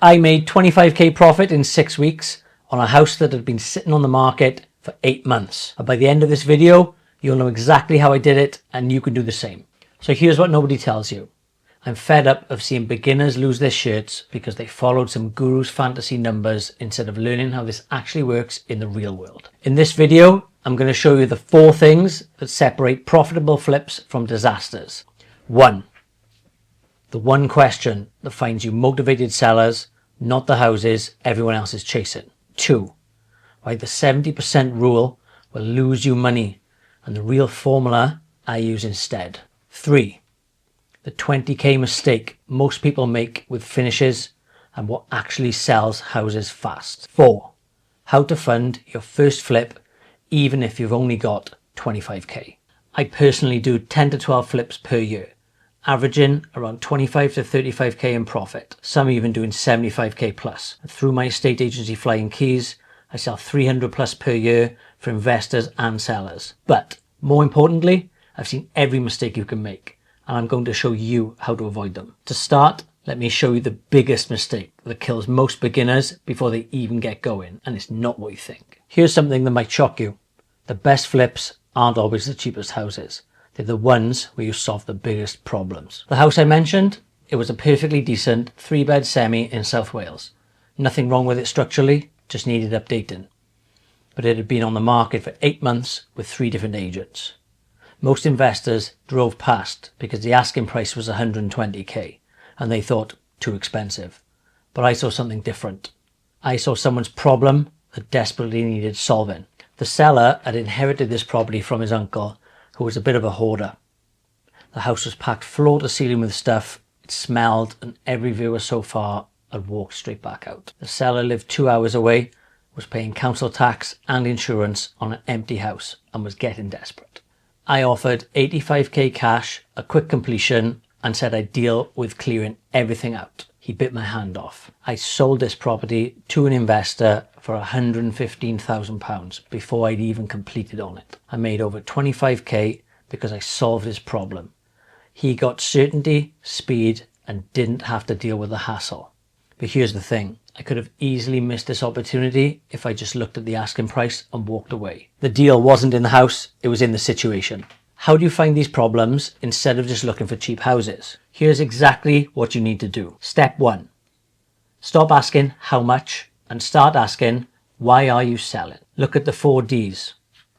I made 25k profit in 6 weeks on a house that had been sitting on the market for 8 months. And by the end of this video, you'll know exactly how I did it and you can do the same. So here's what nobody tells you. I'm fed up of seeing beginners lose their shirts because they followed some guru's fantasy numbers instead of learning how this actually works in the real world. In this video, I'm going to show you the 4 things that separate profitable flips from disasters. 1. The one question that finds you motivated sellers, not the houses everyone else is chasing. 2. Why the 70% rule will lose you money and the real formula I use instead. 3. The 20k mistake most people make with finishes and what actually sells houses fast. 4. How to fund your first flip even if you've only got 25k. I personally do 10 to 12 flips per year, averaging around 25 to 35k in profit, some even doing 75k plus. And through my estate agency Flying Keys, I sell 300 plus per year for investors and sellers. But more importantly, I've seen every mistake you can make, and I'm going to show you how to avoid them. To start, let me show you the biggest mistake that kills most beginners before they even get going, and it's not what you think. Here's something that might shock you. The best flips aren't always the cheapest houses. They're the ones where you solve the biggest problems. The house I mentioned, it was a perfectly decent 3-bed semi in South Wales. Nothing wrong with it structurally, just needed updating. But it had been on the market for 8 months with 3 different agents. Most investors drove past because the asking price was 120k and they thought too expensive. But I saw something different. I saw someone's problem that desperately needed solving. The seller had inherited this property from his uncle, who was a bit of a hoarder. The house was packed floor to ceiling with stuff, it smelled, and every viewer so far had walked straight back out. The seller lived 2 hours away, was paying council tax and insurance on an empty house, and was getting desperate. I offered 85k cash, a quick completion, and said I'd deal with clearing everything out. He bit my hand off. I sold this property to an investor for £115,000 before I'd even completed on it. I made over 25k because I solved his problem. He got certainty, speed, and didn't have to deal with the hassle. But here's the thing. I could have easily missed this opportunity if I just looked at the asking price and walked away. The deal wasn't in the house, it was in the situation. How do you find these problems instead of just looking for cheap houses? Here's exactly what you need to do. Step 1. Stop asking how much and start asking why are you selling? Look at the 4 Ds.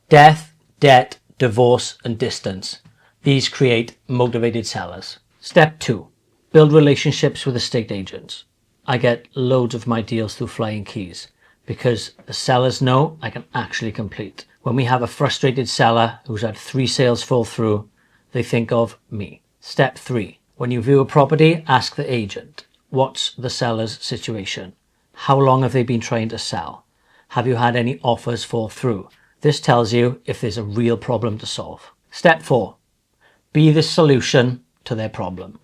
Death, debt, divorce, and distance. These create motivated sellers. Step 2. Build relationships with estate agents. I get loads of my deals through Flying Keys because the sellers know I can actually complete. When we have a frustrated seller who's had 3 sales fall through, they think of me. Step 3. When you view a property, ask the agent, what's the seller's situation? How long have they been trying to sell? Have you had any offers fall through? This tells you if there's a real problem to solve. Step 4. Be the solution to their problem.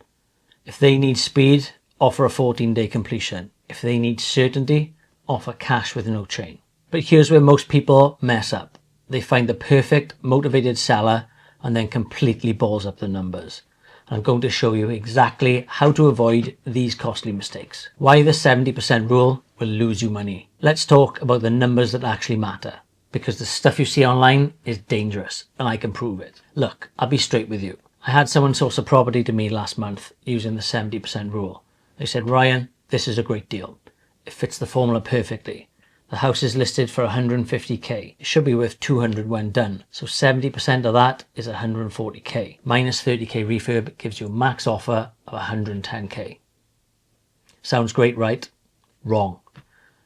If they need speed, offer a 14-day completion. If they need certainty, offer cash with no chain. But here's where most people mess up. They find the perfect motivated seller and then completely balls up the numbers. I'm going to show you exactly how to avoid these costly mistakes. Why the 70% rule will lose you money. Let's talk about the numbers that actually matter, because the stuff you see online is dangerous and I can prove it. Look, I'll be straight with you. I had someone source a property to me last month using the 70% rule. They said, Ryan, this is a great deal. It fits the formula perfectly. The house is listed for 150k. It should be worth 200 when done. So 70% of that is 140k. Minus 30k refurb gives you a max offer of 110k. Sounds great, right? Wrong.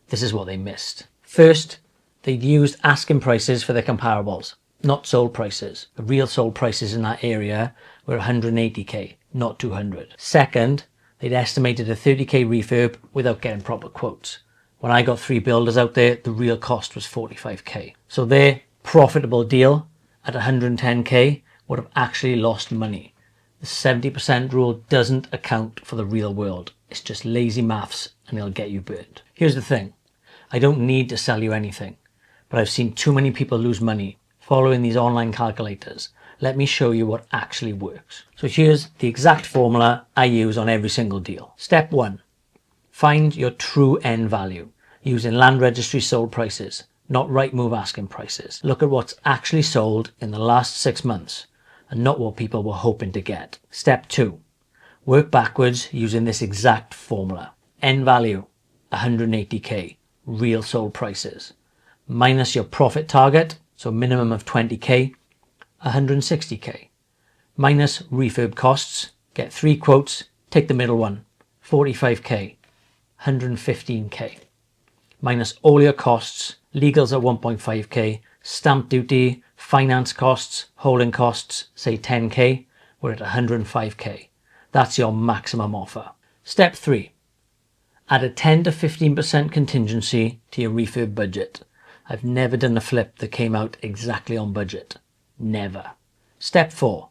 This is what they missed. First, they'd used asking prices for their comparables, not sold prices. The real sold prices in that area were 180k, not 200. Second, they'd estimated a 30k refurb without getting proper quotes. When I got 3 builders out there, the real cost was 45k. So their profitable deal at 110k would have actually lost money. The 70% rule doesn't account for the real world. It's just lazy maths and it'll get you burned. Here's the thing. I don't need to sell you anything, but I've seen too many people lose money following these online calculators. Let me show you what actually works. So here's the exact formula I use on every single deal. Step 1. Find your true end value using land registry sold prices, not Rightmove asking prices. Look at what's actually sold in the last 6 months and not what people were hoping to get. Step 2. Work backwards using this exact formula. End value, 180k, real sold prices. Minus your profit target, so minimum of 20k, 160k. Minus refurb costs, get 3 quotes, take the middle one, 45k, 115k. Minus all your costs, legals at 1.5k, stamp duty, finance costs, holding costs, say 10k, we're at 105k. That's your maximum offer. Step 3. Add a 10 to 15% contingency to your refurb budget. I've never done a flip that came out exactly on budget. Never. Step 4.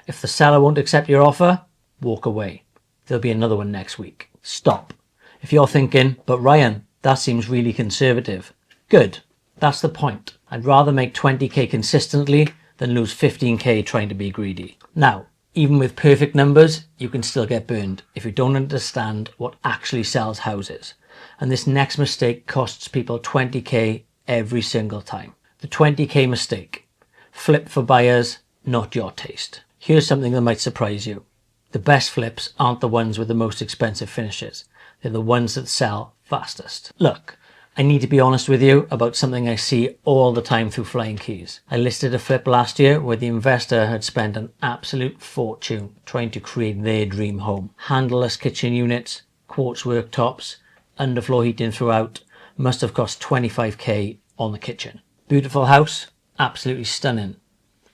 If the seller won't accept your offer, walk away. There'll be another one next week. Stop. If you're thinking, but Ryan, that seems really conservative. Good. That's the point. I'd rather make 20k consistently than lose 15k trying to be greedy. Now, even with perfect numbers, you can still get burned if you don't understand what actually sells houses. And this next mistake costs people 20k every single time. The 20k mistake. Flip for buyers, not your taste. Here's something that might surprise you. The best flips aren't the ones with the most expensive finishes. They're the ones that sell fastest. Look, I need to be honest with you about something I see all the time through Flying Keys. I listed a flip last year where the investor had spent an absolute fortune trying to create their dream home. Handleless kitchen units, quartz worktops, underfloor heating throughout, must have cost 25k on the kitchen. Beautiful house, absolutely stunning.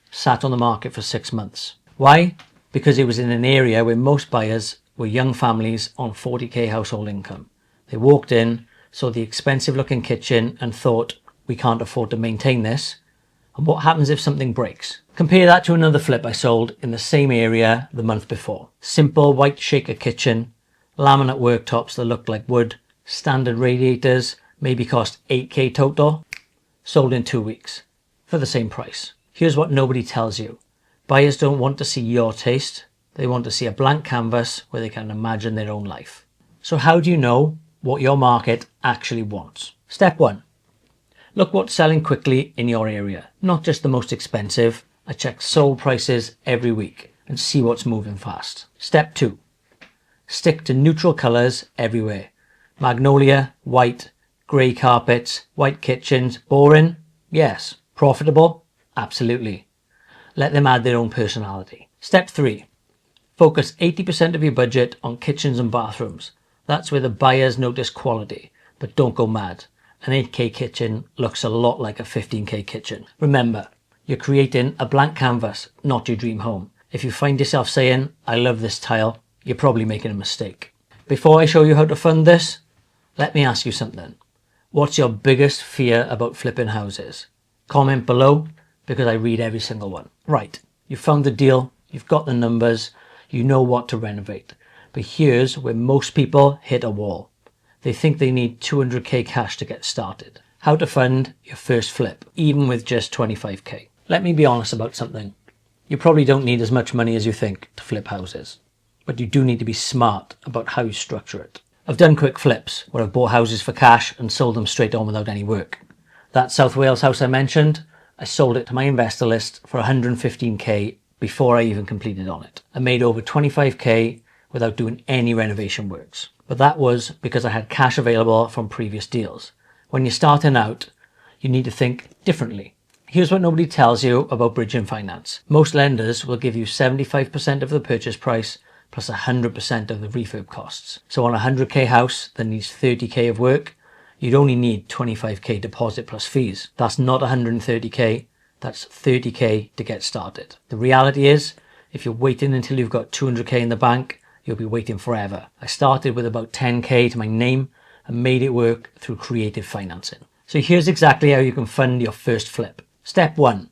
Sat on the market for 6 months. Why? Because it was in an area where most buyers were young families on 40k household income. They walked in, saw the expensive looking kitchen and thought, we can't afford to maintain this. And what happens if something breaks? Compare that to another flip I sold in the same area the month before. Simple white shaker kitchen, laminate worktops that looked like wood, standard radiators, maybe cost 8k total. Sold in 2 weeks for the same price. Here's what nobody tells you. Buyers don't want to see your taste. They want to see a blank canvas where they can imagine their own life. So how do you know what your market actually wants? Step 1. Look what's selling quickly in your area. Not just the most expensive. I check sold prices every week and see what's moving fast. Step 2. Stick to neutral colours everywhere. Magnolia, white, grey carpets, white kitchens. Boring? Yes. Profitable? Absolutely. Let them add their own personality. Step 3. Focus 80% of your budget on kitchens and bathrooms. That's where the buyers notice quality, but don't go mad. An 8k kitchen looks a lot like a 15k kitchen. Remember, you're creating a blank canvas, not your dream home. If you find yourself saying, I love this tile, you're probably making a mistake. Before I show you how to fund this, let me ask you something. What's your biggest fear about flipping houses? Comment below, because I read every single one. Right, you found the deal, you've got the numbers, you know what to renovate. But here's where most people hit a wall. They think they need 200k cash to get started. How to fund your first flip, even with just 25k. Let me be honest about something. You probably don't need as much money as you think to flip houses, but you do need to be smart about how you structure it. I've done quick flips where I've bought houses for cash and sold them straight on without any work. That South Wales house I mentioned, I sold it to my investor list for 115k before I even completed on it. I made over 25k without doing any renovation works. But that was because I had cash available from previous deals. When you're starting out, you need to think differently. Here's what nobody tells you about bridging finance. Most lenders will give you 75% of the purchase price plus 100% of the refurb costs. So on a 100k house that needs 30k of work, you'd only need 25k deposit plus fees. That's not 130k, that's 30k to get started. The reality is, if you're waiting until you've got 200k in the bank, you'll be waiting forever. I started with about 10k to my name and made it work through creative financing. So here's exactly how you can fund your first flip. Step 1.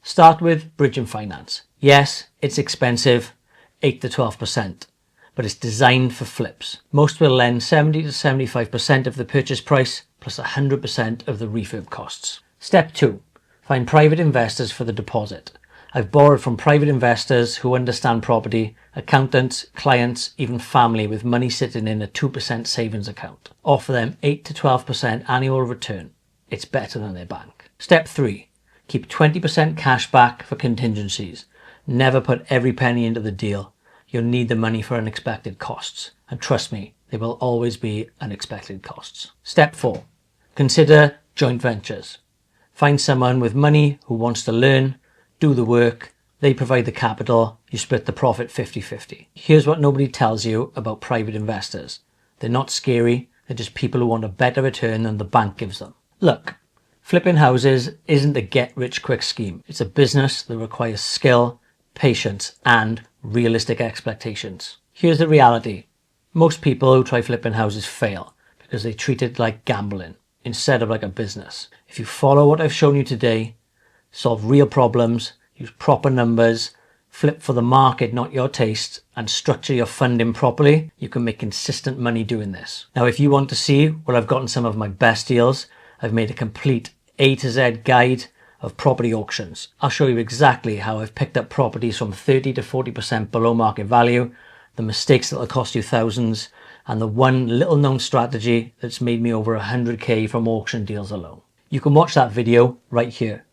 Start with bridging finance. Yes, it's expensive, 8 to 12%, but it's designed for flips. Most will lend 70 to 75% of the purchase price plus 100% of the refurb costs. Step 2. Find private investors for the deposit. I've borrowed from private investors who understand property, accountants, clients, even family with money sitting in a 2% savings account. Offer them 8 to 12% annual return. It's better than their bank. Step 3. Keep 20% cash back for contingencies. Never put every penny into the deal. You'll need the money for unexpected costs. And trust me, there will always be unexpected costs. Step 4. Consider joint ventures. Find someone with money who wants to learn, do the work, they provide the capital, you split the profit 50-50. Here's what nobody tells you about private investors. They're not scary, they're just people who want a better return than the bank gives them. Look, flipping houses isn't a get-rich-quick scheme. It's a business that requires skill, patience, and realistic expectations. Here's the reality. Most people who try flipping houses fail because they treat it like gambling instead of like a business. If you follow what I've shown you today, solve real problems, use proper numbers, flip for the market, not your taste, and structure your funding properly, you can make consistent money doing this. Now, if you want to see where I've gotten some of my best deals, I've made a complete A to Z guide of property auctions. I'll show you exactly how I've picked up properties from 30 to 40% below market value, the mistakes that will cost you thousands, and the one little known strategy that's made me over 100k from auction deals alone. You can watch that video right here.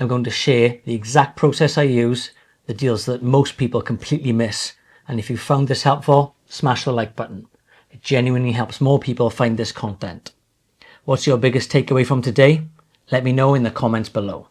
I'm going to share the exact process I use, the deals that most people completely miss. And if you found this helpful, smash the like button. It genuinely helps more people find this content. What's your biggest takeaway from today? Let me know in the comments below.